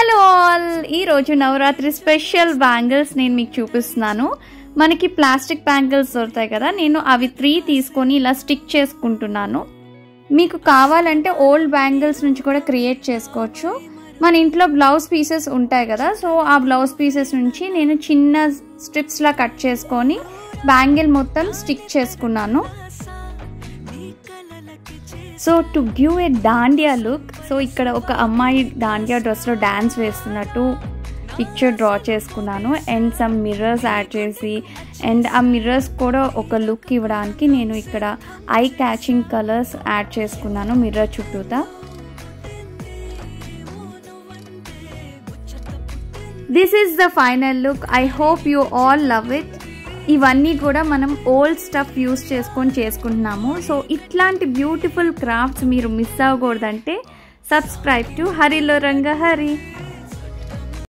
Hello all, ఈరోజు Navratri special bangles నేను మీకు చూపిస్తున్నాను. మనకి ప్లాస్టిక్ బ్యాంగిల్స్ దొరుకుతాయి కదా, నేను అవి 3 తీసుకొని ఇలా స్టిక్ చేసుకుంటున్నాను. మీకు కావాలంటే ఓల్డ్ బ్యాంగిల్స్ నుంచి కూడా క్రియేట్ చేసుకోవచ్చు. మన ఇంట్లో బ్లౌజ్ పీసెస్ ఉంటాయి కదా, సో ఆ బ్లౌజ్ పీసెస్ నుంచి నేను చిన్న స్ట్రిప్స్లా కట్ చేసుకొని బ్యాంగిల్ మొత్తం స్టిక్ చేసుకున్నాను. So to give a Dandiya look, so ఇక్కడ ఒక అమ్మాయి దాండియా డ్రెస్లో డ్యాన్స్ వేస్తున్నట్టు పిక్చర్ డ్రా చేసుకున్నాను. అండ్ సమ్ మిర్రర్స్ యాడ్ చేసి, అండ్ ఆ మిర్రర్స్ కూడా ఒక లుక్ ఇవ్వడానికి నేను ఇక్కడ ఐ క్యాచింగ్ కలర్స్ యాడ్ చేసుకున్నాను మిర్రర్ చుట్టూతా. This is the final look. I hope you all love it. ఇవన్నీ కూడా మనం ఓల్డ్ స్టఫ్ యూస్ చేసుకుంటున్నాము. సో ఇట్లాంటి బ్యూటిఫుల్ క్రాఫ్ట్స్ మీరు మిస్ అవ్వకూడదంటే సబ్స్క్రైబ్ టు హరిలో రంగ హరి.